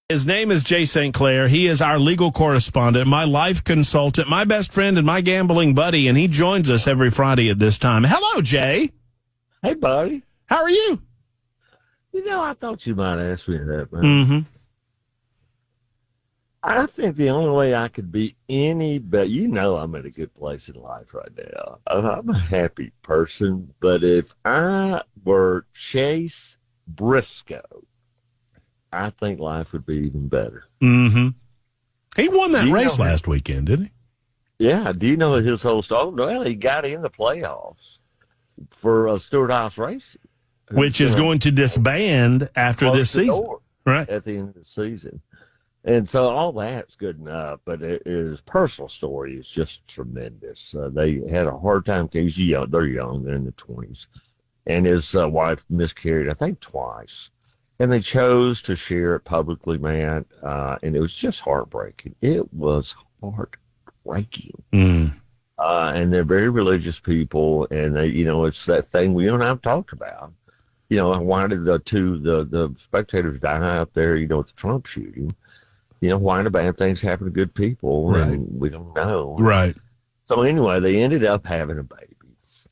His name is Jay St. Clair. He is our legal correspondent, my life consultant, my best friend, and my gambling buddy, and he joins us every Friday at this time. Hello, Jay. Hey, buddy. How are you? I thought you might ask me that, man. Mm-hmm. I think the only way I could be any better, I'm in a good place in life right now. I'm a happy person, but if I were Chase Briscoe, I think life would be even better. Mm-hmm. He won that race last weekend, didn't he? Yeah. Do you know his whole story? Well, he got in the playoffs for Stewart House Racing. Which is going to disband after this season. Right. At the end of the season. And so all that's good enough, but his personal story is just tremendous. They had a hard time because they're young, they're in the 20s. And his wife miscarried, I think, twice. And they chose to share it publicly, man, and it was just heartbreaking. It was heartbreaking. Mm. And they're very religious people, and they, it's that thing we don't have talked about. Why did the spectators die up there, with the Trump shooting? Why do bad things happen to good people? Right. And we don't know. Right. So anyway, they ended up having a baby.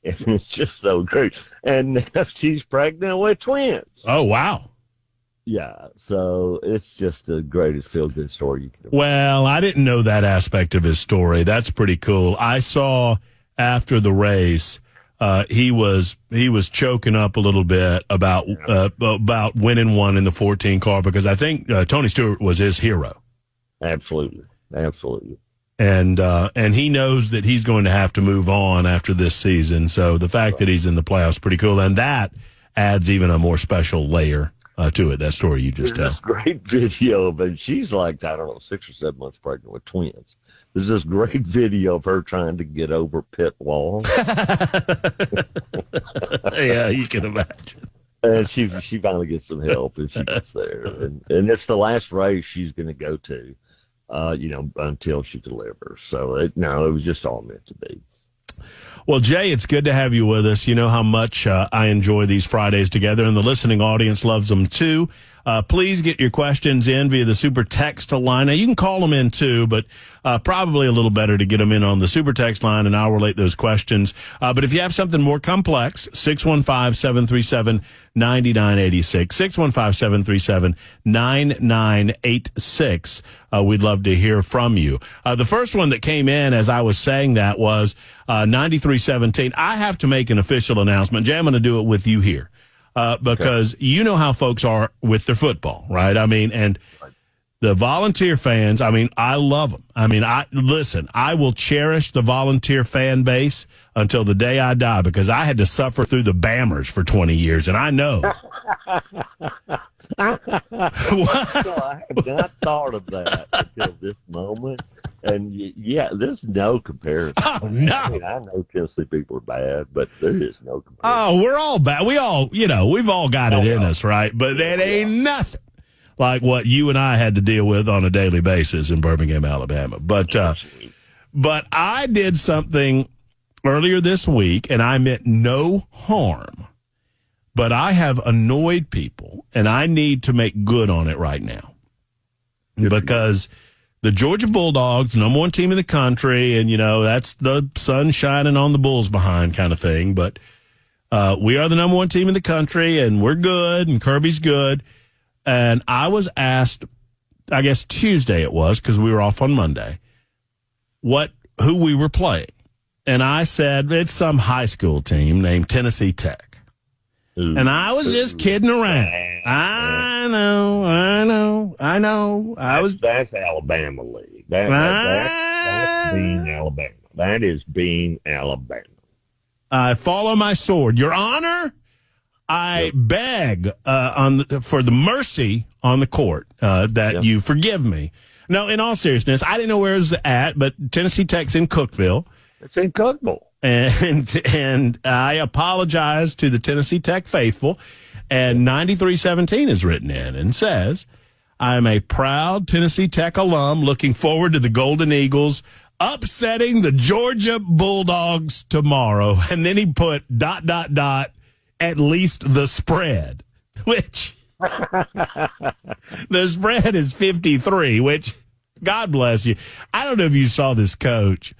And it's just so great. And now she's pregnant with twins. Oh, wow. Yeah. So it's just the greatest feel-good story you can imagine. Well, I didn't know that aspect of his story. That's pretty cool. I saw after the race, he was choking up a little bit about winning one in the 14 car because I think Tony Stewart was his hero. Absolutely. And he knows that he's going to have to move on after this season. So the fact that he's in the playoffs is pretty cool, and that adds even a more special layer to it. That story you just tell. This great video of it. She's like 6 or 7 months pregnant with twins. There's this great video of her trying to get over pit walls. Yeah, you can imagine. And she finally gets some help, and she gets there. And it's the last race she's going to go to, until she delivers. So, it was just all meant to be. Well, Jay, it's good to have you with us. You know how much I enjoy these Fridays together, and the listening audience loves them too. Please get your questions in via the super text line. Now, you can call them in too, but probably a little better to get them in on the super text line, and I'll relate those questions. But if you have something more complex, 615-737-9986, 615-737-9986. We'd love to hear from you. The first one that came in as I was saying that was 9317. I have to make an official announcement. Jay, I'm going to do it with you here. Because you know how folks are with their football, right? I mean, and the Volunteer fans, I love them. I will cherish the Volunteer fan base until the day I die because I had to suffer through the Bammers for 20 years, and I know. I have not thought of that until this moment. And yeah, there's no comparison. Oh, no. I know Tennessee people are bad, but there is no comparison. Oh, we're all bad. We all, we've all got it in us, right? But that ain't nothing like what you and I had to deal with on a daily basis in Birmingham, Alabama. But I did something earlier this week, and I meant no harm. But I have annoyed people, and I need to make good on it right now. Because the Georgia Bulldogs, number one team in the country, and, that's the sun shining on the Bulls behind kind of thing. But we are the number one team in the country, and we're good, and Kirby's good. And I was asked, I guess Tuesday it was, because we were off on Monday, who we were playing. And I said, it's some high school team named Tennessee Tech. Ooh. And I was just kidding around. I know. That's Alabama League. That's being Alabama. That is being Alabama. I follow my sword. Your Honor, I beg for the mercy on the court that you forgive me. No, in all seriousness, I didn't know where it was at, but Tennessee Tech's in Cookeville. It's in Cookeville. And I apologize to the Tennessee Tech faithful. And 9317 is written in and says, I'm a proud Tennessee Tech alum looking forward to the Golden Eagles upsetting the Georgia Bulldogs tomorrow. And then he put ... at least the spread, which The spread is 53, which, God bless you. I don't know if you saw this coach.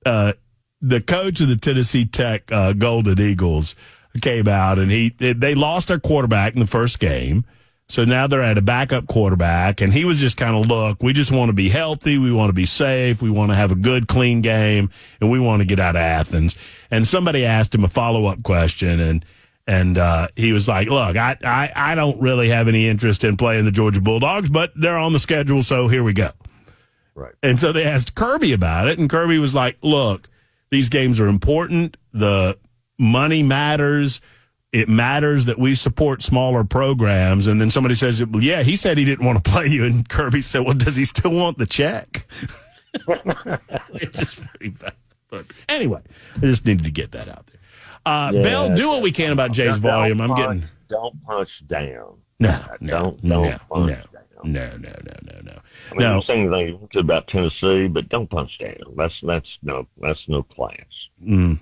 The coach of the Tennessee Tech Golden Eagles came out, and they lost their quarterback in the first game. So now they're at a backup quarterback, and he was just kind of, look, we just want to be healthy. We want to be safe. We want to have a good, clean game, and we want to get out of Athens. And somebody asked him a follow-up question, and he was like, look, I don't really have any interest in playing the Georgia Bulldogs, but they're on the schedule, so here we go. Right. And so they asked Kirby about it, and Kirby was like, look, these games are important. The money matters. It matters that we support smaller programs. And then somebody says, well, yeah, he said he didn't want to play you. And Kirby said, well, does he still want the check? It's just pretty bad. But anyway, I just needed to get that out there. Bell, do what we can about Jay's volume. Don't punch down. No. Don't punch down. No. I mean, you say anything you want to about Tennessee, but don't punch down. That's no class.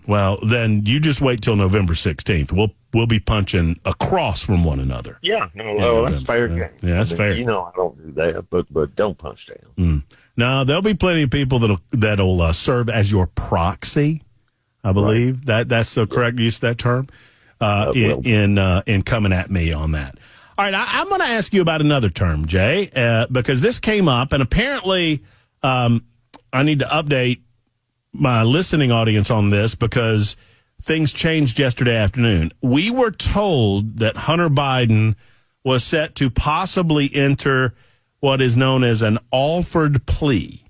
Well, then you just wait till November 16th. We'll be punching across from one another. Yeah, that's fair game. Yeah, that's fair. You know, I don't do that, but don't punch down. No, there'll be plenty of people that'll serve as your proxy. I believe that's the correct use of that term. In coming at me on that. All right, I'm going to ask you about another term, Jay, because this came up, and apparently I need to update my listening audience on this because things changed yesterday afternoon. We were told that Hunter Biden was set to possibly enter what is known as an offered plea.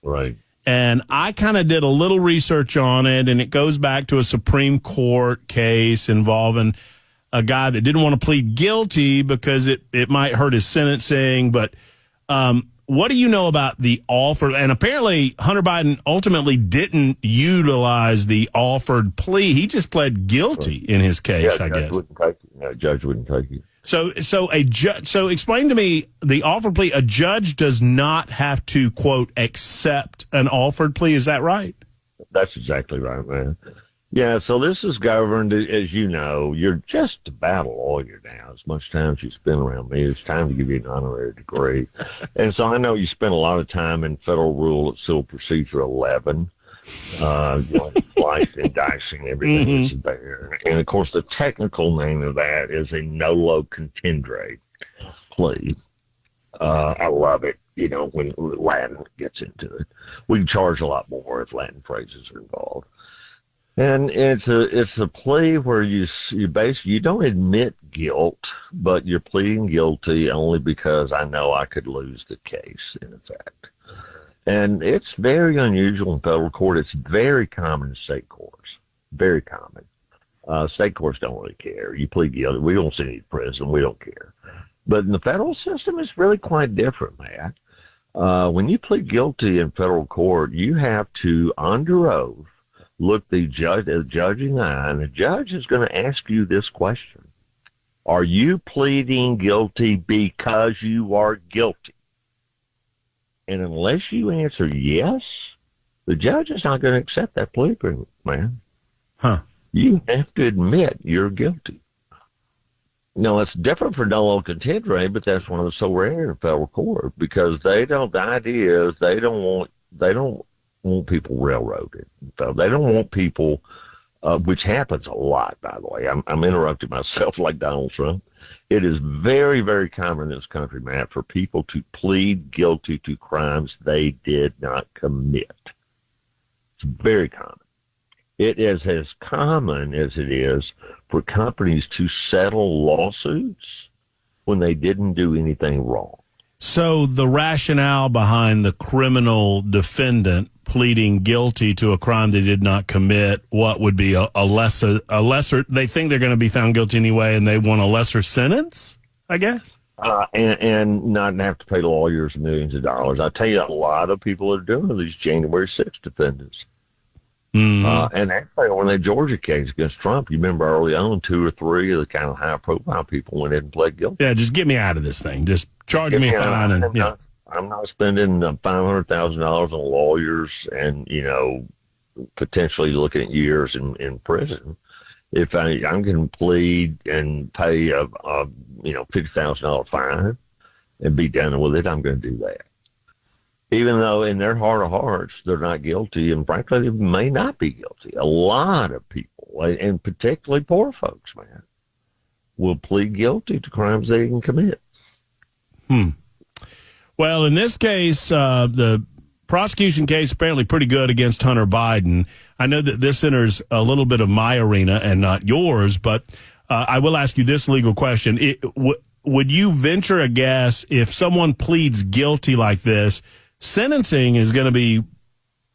Right. And I kind of did a little research on it, and it goes back to a Supreme Court case involving a guy that didn't want to plead guilty because it might hurt his sentencing. But what do you know about the offer? And apparently Hunter Biden ultimately didn't utilize the offered plea. He just pled guilty in his case, I guess. Judge wouldn't take it. So explain to me the offered plea. A judge does not have to, quote, accept an offered plea. Is that right? That's exactly right, man. Yeah, so this is governed, as you know, you're just about a lawyer now. As much time as you spend around me, it's time to give you an honorary degree. And so I know you spend a lot of time in Federal Rule of Civil Procedure 11, slicing, dicing, everything that's there. And, of course, the technical name of that is a nolo contendere plea. I love it, when Latin gets into it. We can charge a lot more if Latin phrases are involved. And it's a plea where you basically you don't admit guilt, but you're pleading guilty only because I know I could lose the case, in effect. And it's very unusual in federal court. It's very common in state courts. Very common. State courts don't really care. You plead guilty. We don't send you to prison. We don't care. But in the federal system, it's really quite different, Matt. When you plead guilty in federal court, you have to, under oath, look the judging eye, and the judge is going to ask you this question. Are you pleading guilty because you are guilty? And unless you answer yes, the judge is not going to accept that plea agreement, man. Huh. You have to admit you're guilty. No, it's different for nolo contendere, but that's one of the so rare in federal court because the idea is they don't want people railroaded. So they don't want people, which happens a lot, by the way. I'm interrupting myself like Donald Trump. It is very, very common in this country, Matt, for people to plead guilty to crimes they did not commit. It's very common. It is as common as it is for companies to settle lawsuits when they didn't do anything wrong. So the rationale behind the criminal defendant pleading guilty to a crime they did not commit, what would be a lesser, they think they're going to be found guilty anyway, and they want a lesser sentence, I guess? And not have to pay lawyers millions of dollars. I tell you, a lot of people are doing these January 6th defendants. Mm-hmm. And actually, when the Georgia case against Trump, you remember early on, 2 or 3 of the kind of high-profile people went in and pled guilty. Yeah, just get me out of this thing. Just charge me a fine. I'm not spending $500,000 on lawyers and, potentially looking at years in prison. if I'm going to plead and pay a $50,000 fine and be done with it, I'm going to do that. Even though in their heart of hearts they're not guilty, and frankly they may not be guilty. A lot of people, and particularly poor folks, man, will plead guilty to crimes they didn't commit. Well, in this case, the prosecution case apparently pretty good against Hunter Biden. I know that this enters a little bit of my arena and not yours, but I will ask you this legal question. Would you venture a guess if someone pleads guilty like this, sentencing is going to be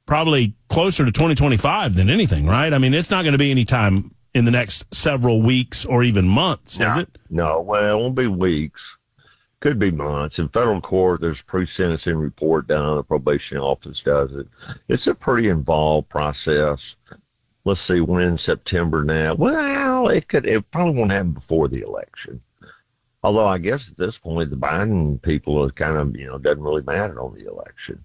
probably closer to 2025 than anything, right? I mean, it's not going to be any time in the next several weeks or even months, is it? No, well, it won't be weeks. Could be months. In federal court, there's a pre-sentencing report done. The probation office does it. It's a pretty involved process. Let's see, when in September now. Well, it probably won't happen before the election. Although I guess at this point, the Biden people are kind of, doesn't really matter on the election.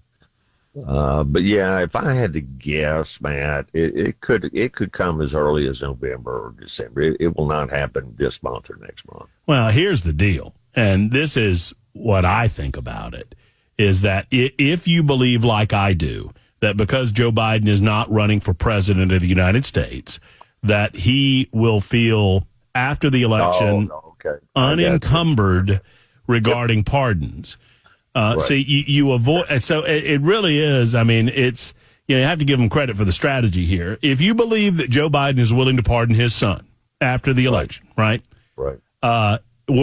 But yeah, if I had to guess, Matt, it could come as early as November or December. It will not happen this month or next month. Well, here's the deal. And this is what I think about it, is that if you believe, like I do, that because Joe Biden is not running for president of the United States, that he will feel after the election unencumbered regarding pardons. Right. So you avoid. So it really is. I mean, it's, you have to give him credit for the strategy here. If you believe that Joe Biden is willing to pardon his son after the election, right?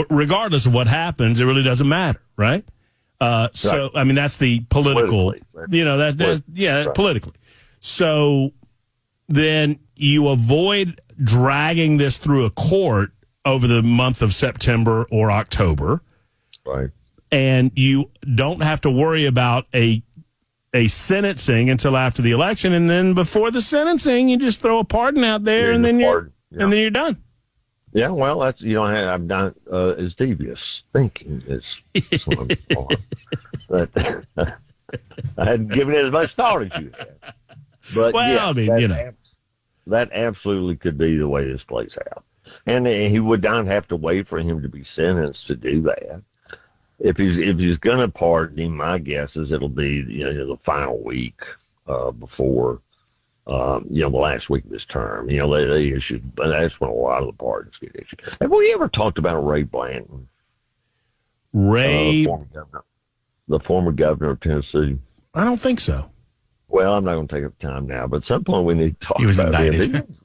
Regardless of what happens, it really doesn't matter, right? So, I mean, that's the political, politically. So then you avoid dragging this through a court over the month of September or October. Right. And you don't have to worry about a sentencing until after the election. And then before the sentencing, you just throw a pardon out there and then you're done. Yeah, well, that's, I'm not as devious thinking as some are. But I hadn't given it as much thought as you had. But that absolutely could be the way this plays out. And he would not have to wait for him to be sentenced to do that. If he's going to pardon him, my guess is it'll be the final week before. The last week of this term, they issued, but that's when a lot of the pardons get issued. Have we ever talked about Ray Blanton? The former governor of Tennessee. I don't think so. Well, I'm not going to take up time now, but at some point we need to talk about him. He was indicted.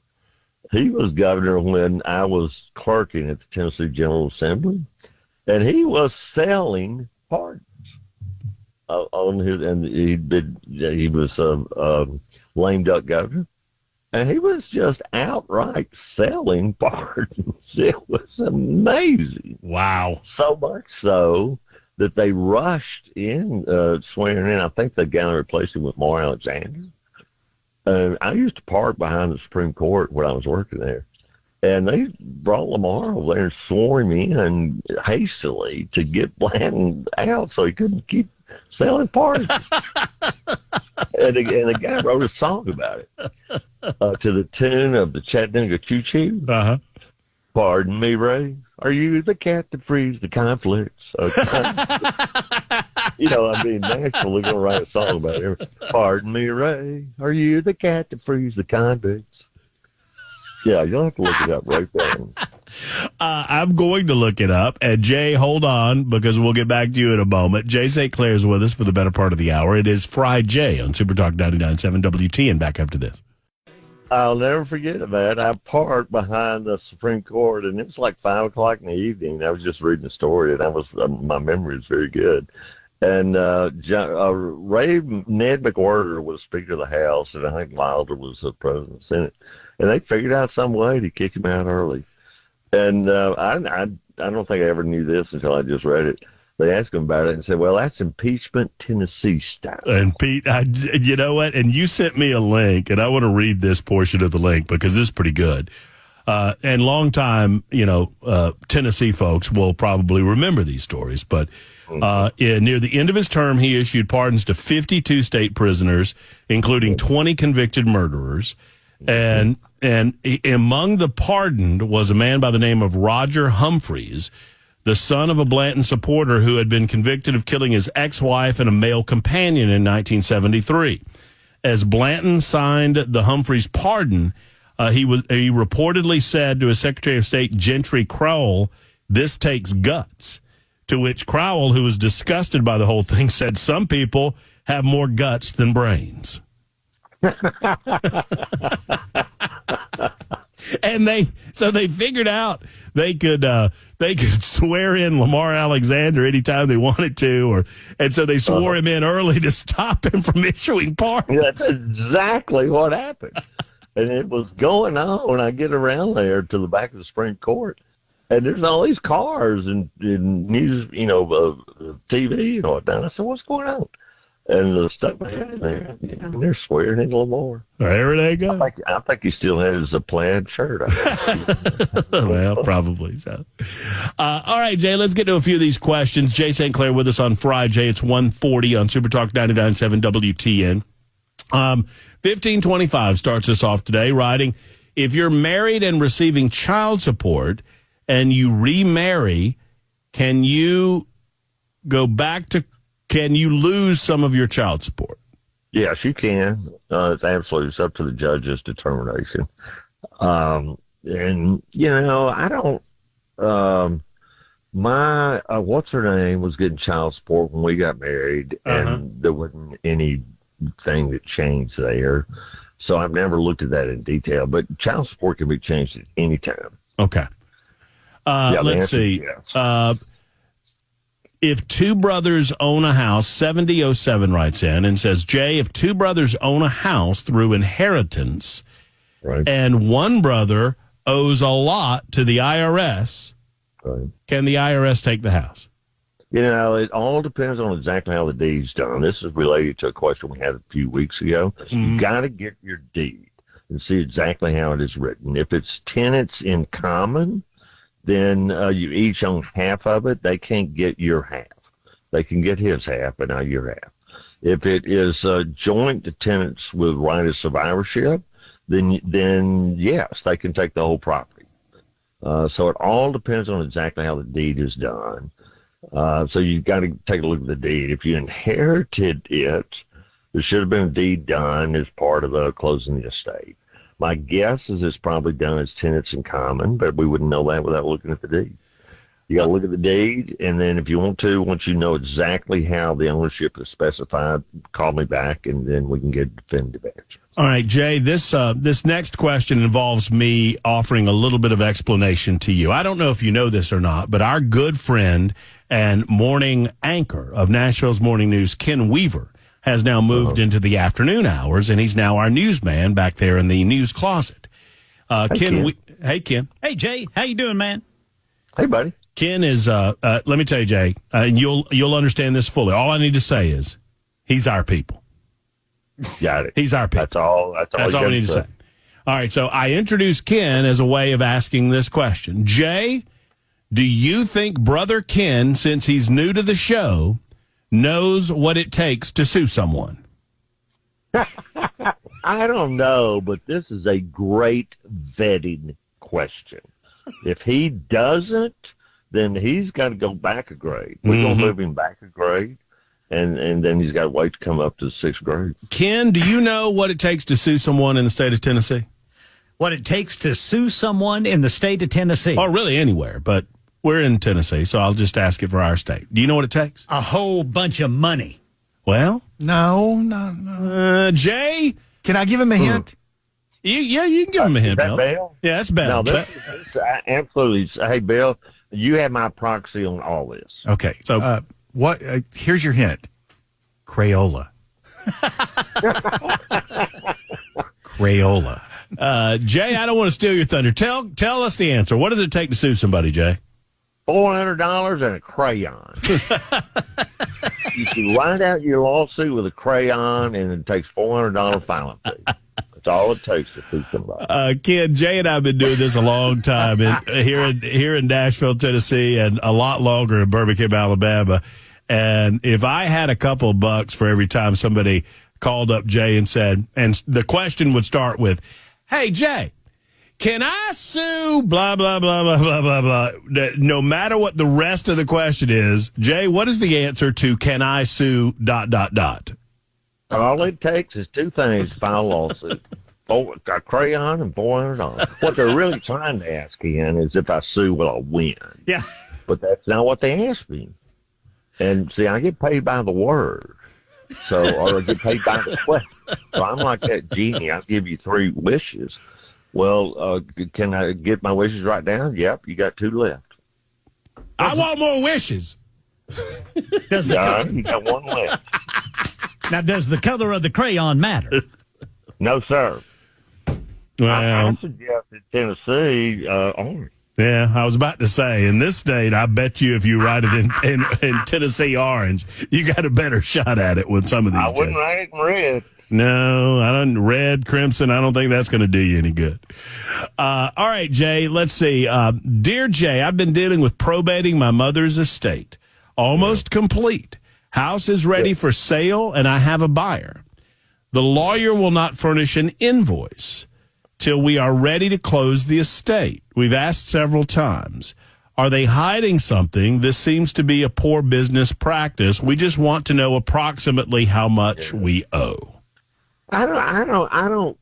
He was governor when I was clerking at the Tennessee General Assembly, and he was selling pardons on his, and he was lame duck governor, and he was just outright selling pardons. It was amazing. Wow. So much so that they rushed in swearing in. I think the guy replaced him with Mar Alexander. I used to park behind the Supreme Court when I was working there, and they brought Lamar over there and swore him in hastily to get Blanton out so he couldn't keep selling pardons. And the guy wrote a song about it to the tune of the Chattanooga Choo Choo. Uh-huh. Pardon me, Ray. Are you the cat that frees the conflicts? Nashville, they're going to write a song about it. Pardon me, Ray. Are you the cat that frees the convicts? Yeah, you'll have to look it up right there. I'm going to look it up. And Jay, hold on, because we'll get back to you in a moment. Jay St. Clair is with us for the better part of the hour. It is FRIJAY on Super Talk 99.7 WT, and back up to this. I'll never forget that. I parked behind the Supreme Court, and it was like 5 o'clock in the evening. I was just reading the story, and my memory is very good. And Ned McWhorter was Speaker of the House, and I think Wilder was the President of the Senate. And they figured out some way to kick him out early. And I don't think I ever knew this until I just read it. They asked him about it and said, well, that's impeachment Tennessee style. And Pete, you know what? And you sent me a link, and I want to read this portion of the link because this is pretty good. And long time, Tennessee folks will probably remember these stories. But near the end of his term, he issued pardons to 52 state prisoners, including 20 convicted murderers. And among the pardoned was a man by the name of Roger Humphreys, the son of a Blanton supporter who had been convicted of killing his ex-wife and a male companion in 1973. As Blanton signed the Humphreys pardon, he reportedly said to his Secretary of State, Gentry Crowell, "This takes guts." To which Crowell, who was disgusted by the whole thing, said, "Some people have more guts than brains." And they figured out they could swear in Lamar Alexander anytime they wanted to, and so they swore him in early to stop him from issuing pardons. That's exactly what happened. And it was going on when I get around there to the back of the Supreme Court, and there's all these cars and news, TV and all that. I said, "What's going on?" And the stuff there, they're swearing in Lamar. There they go. I think he still has a plaid shirt. Well, probably so. All right, Jay, let's get to a few of these questions. Jay St. Clair with us on Friday. It's 1:40 on Super Talk 99.7 WTN. 1525 starts us off today, writing, "If you're married and receiving child support and you remarry, can you lose some of your child support?" Yes, you can. It's absolutely, it's up to the judge's determination. I don't, what's her name was getting child support when we got married, and there wasn't anything that changed there. So I've never looked at that in detail, but child support can be changed at any time. Okay. Let's see. Yes. If two brothers own a house, 7007 writes in and says, "Jay, if two brothers own a house through inheritance, right, and one brother owes a lot to the IRS, right, can the IRS take the house?" It all depends on exactly how the deed's done. This is related to a question we had a few weeks ago. You got to get your deed and see exactly how it is written. If it's tenants in common, then you each own half of it. They can't get your half. They can get his half, but not your half. If it is joint tenants with right of survivorship, then yes, they can take the whole property. So it all depends on exactly how the deed is done. So you've got to take a look at the deed. If you inherited it, there should have been a deed done as part of closing the estate. My guess is it's probably done as tenants in common, but we wouldn't know that without looking at the deed. You got to look at the deed, and then if you want to, once you know exactly how the ownership is specified, call me back, and then we can get a definitive answer. All right, Jay, this next question involves me offering a little bit of explanation to you. I don't know if you know this or not, but our good friend and morning anchor of Nashville's Morning News, Ken Weaver, has now moved into the afternoon hours, and he's now our newsman back there in the news closet. Hey, Ken. Hey, Ken. Hey, Jay. How you doing, man? Hey, buddy. Ken is, let me tell you, Jay, and you'll understand this fully. All I need to say is he's our people. Got it. He's our people. That's all we need to say. All right, so I introduced Ken as a way of asking this question. Jay, do you think Brother Ken, since he's new to the show, knows what it takes to sue someone? I don't know, but this is a great vetting question. If he doesn't, then he's got to go back a grade. We're going to move him back a grade, and then he's got to wait to come up to the 6th grade. Ken, do you know what it takes to sue someone in the state of Tennessee? What it takes to sue someone in the state of Tennessee? Or really anywhere, but we're in Tennessee, so I'll just ask it for our state. Do you know what it takes? A whole bunch of money. Well? No. Jay? Can I give him a hint? You can give him a hint, Bill. Bill? Yeah, that's Bill. No, this absolutely. Hey, Bill, you have my proxy on all this. Okay. So what? Here's your hint. Crayola. Crayola. Jay, I don't want to steal your thunder. Tell us the answer. What does it take to sue somebody, Jay? $400 and a crayon. You can write out your lawsuit with a crayon, and it takes $400 filing fee. That's all it takes to sue somebody. Ken, Jay and I have been doing this a long time here in Nashville, Tennessee, and a lot longer in Birmingham, Alabama. And if I had a couple of bucks for every time somebody called up Jay and said, and the question would start with, hey, Jay, can I sue blah, blah, blah, blah, blah, blah, blah? No matter what the rest of the question is, Jay, what is the answer to can I sue ... All it takes is two things to file a lawsuit. A crayon and $400. What they're really trying to ask Ian is if I sue, will I win? Yeah. But that's not what they asked me. And see, I get paid by the word. Or I get paid by the question. So I'm like that genie. I'll give you 3 wishes. Well, can I get my wishes right down? Yep, you got 2 left. I want more wishes. You got 1 left. Now, does the color of the crayon matter? No, sir. Well, I suggested Tennessee orange. Yeah, I was about to say, in this state, I bet you if you write it in Tennessee orange, you got a better shot at it with some of these. I wouldn't write it in red. No, I don't. Red, crimson, I don't think that's going to do you any good. All right, Jay, let's see. Dear Jay, I've been dealing with probating my mother's estate. Almost complete. House is ready for sale, and I have a buyer. The lawyer will not furnish an invoice till we are ready to close the estate. We've asked several times. Are they hiding something? This seems to be a poor business practice. We just want to know approximately how much we owe. I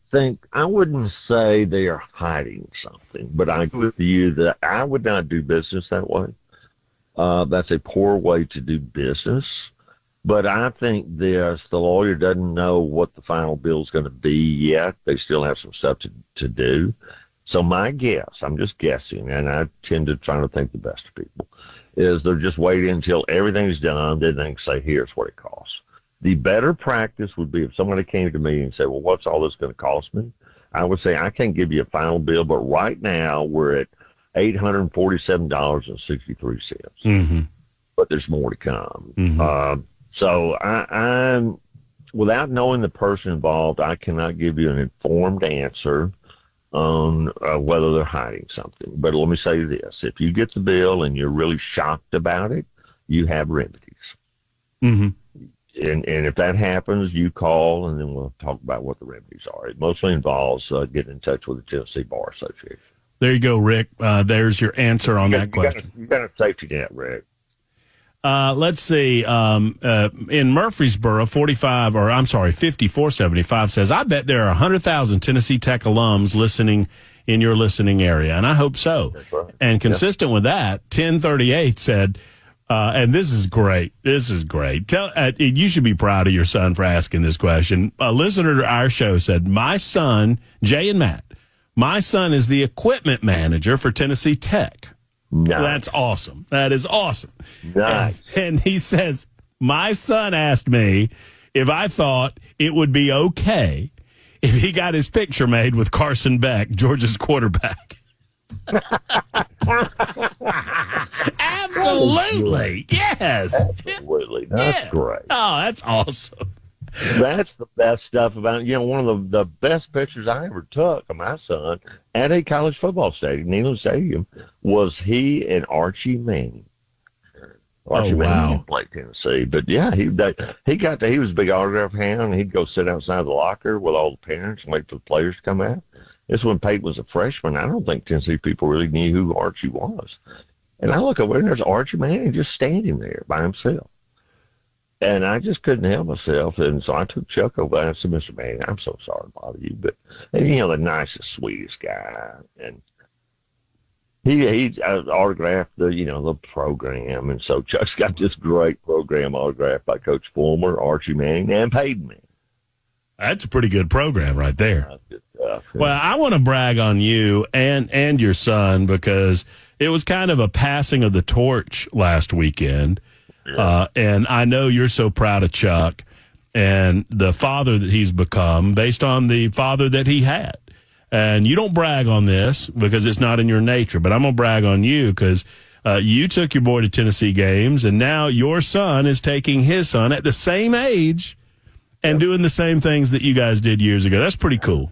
wouldn't say they are hiding something, but I agree with you that I would not do business that way. That's a poor way to do business. But I think the lawyer doesn't know what the final bill is going to be yet. They still have some stuff to do. So my guess, I'm just guessing, and I tend to try to think the best of people, is they're just waiting until everything's done, then they can say, here's what it costs. The better practice would be if somebody came to me and said, well, what's all this going to cost me? I would say, I can't give you a final bill, but right now we're at $847.63. Mm-hmm. But there's more to come. Mm-hmm. So I'm, without knowing the person involved, I cannot give you an informed answer on whether they're hiding something. But let me say this. If you get the bill and you're really shocked about it, you have remedies. Mm-hmm. And if that happens, you call, and then we'll talk about what the remedies are. It mostly involves getting in touch with the Tennessee Bar Association. There you go, Rick. There's your answer on that question. You got a safety net, Rick. Let's see. In Murfreesboro, 5475 says, I bet there are 100,000 Tennessee Tech alums listening in your listening area, and I hope so. That's right. And consistent with that, 1038 said, and this is great. This is great. You should be proud of your son for asking this question. A listener to our show said, my son, Jay and Matt, my son is the equipment manager for Tennessee Tech. Nice. That's awesome. That is awesome. Nice. And he says, my son asked me if I thought it would be okay if he got his picture made with Carson Beck, Georgia's quarterback. Absolutely. Yes. Absolutely. That's great. Oh, that's awesome. That's the best stuff about, one of the best pictures I ever took of my son at a college football stadium, Neyland Stadium, was he and Archie Manning. Archie Manning didn't play Tennessee, but yeah, he was a big autograph hound, and he'd go sit outside the locker with all the parents and wait for the players to come out. This when Peyton was a freshman. I don't think Tennessee people really knew who Archie was. And I look over and there's Archie Manning just standing there by himself. And I just couldn't help myself. And so I took Chuck over and I said, Mr. Manning, I'm so sorry to bother you. But, and, the nicest, sweetest guy. And he autographed the program. And so Chuck's got this great program autographed by Coach Fulmer, Archie Manning, and Peyton Manning. That's a pretty good program right there. That's good stuff. Well, I want to brag on you and your son because it was kind of a passing of the torch last weekend. Yeah. And I know you're so proud of Chuck and the father that he's become based on the father that he had. And you don't brag on this because it's not in your nature, but I'm going to brag on you because you took your boy to Tennessee games, and now your son is taking his son at the same age and doing the same things that you guys did years ago. That's pretty cool.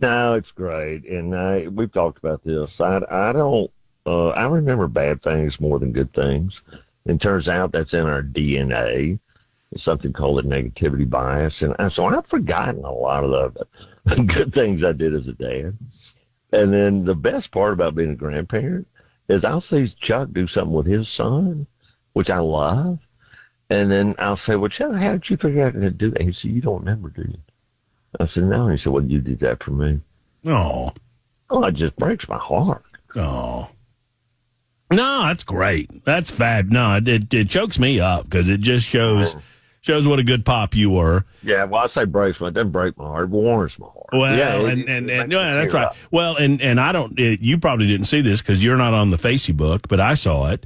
No, it's great. And we've talked about this. I remember bad things more than good things. And turns out that's in our DNA. It's something called a negativity bias. And so I've forgotten a lot of it. good things I did as a dad. And then the best part about being a grandparent is I'll see Chuck do something with his son, which I love. And then I'll say, well, Chuck, how did you figure out how to do that? He said, you don't remember, do you? I said, no. He said, well, you did that for me. Oh. Oh, it just breaks my heart. Oh. No, that's great. That's fab. No, it chokes me up because it just shows what a good pop you were. Yeah, well, I say breaks, but it doesn't break my heart. It warms my heart. Well, yeah, and that's right. Well, and I don't. You probably didn't see this because you're not on the Facebook, but I saw it.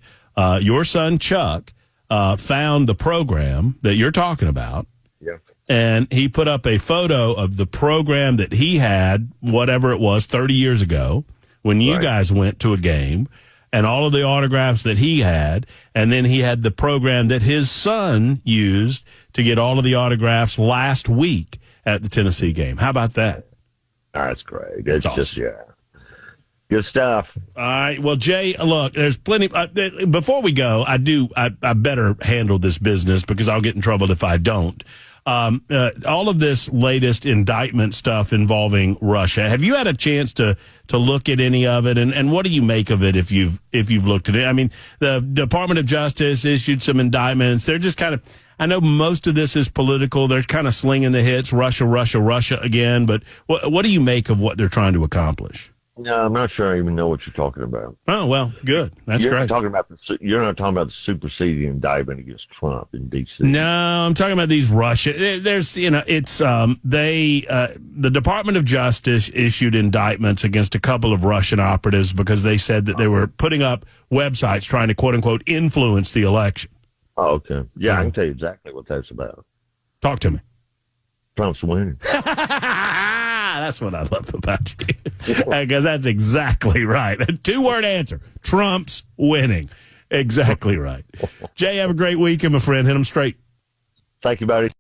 Your son Chuck found the program that you're talking about. Yeah. And he put up a photo of the program that he had, whatever it was, 30 years ago, when you guys went to a game, and all of the autographs that he had. And then he had the program that his son used to get all of the autographs last week at the Tennessee game. How about that? Oh, that's great. That's It's awesome. just, good stuff. All right. Well, Jay, look, there's plenty. Before we go, I better handle this business because I'll get in trouble if I don't. All of this latest indictment stuff involving Russia. Have you had a chance to look at any of it? And what do you make of it if you've looked at it? I mean, the Department of Justice issued some indictments. They're just kind of, I know most of this is political. They're kind of slinging the hits, Russia, Russia, Russia again. But what do you make of what they're trying to accomplish? No, I'm not sure I even know what you're talking about. Oh, well, good. That's You're great. You're not talking about the superseding indictment against Trump in D.C. No, I'm talking about these Russia. There's, it's the Department of Justice issued indictments against a couple of Russian operatives because they said that they were putting up websites trying to quote unquote influence the election. Oh, okay. Yeah, I can tell you exactly what that's about. Talk to me. Trump's winning. That's what I love about you. Because that's exactly right. A 2-word answer. Trump's winning. Exactly right. Jay, have a great weekend, my friend. Hit them straight. Thank you, buddy.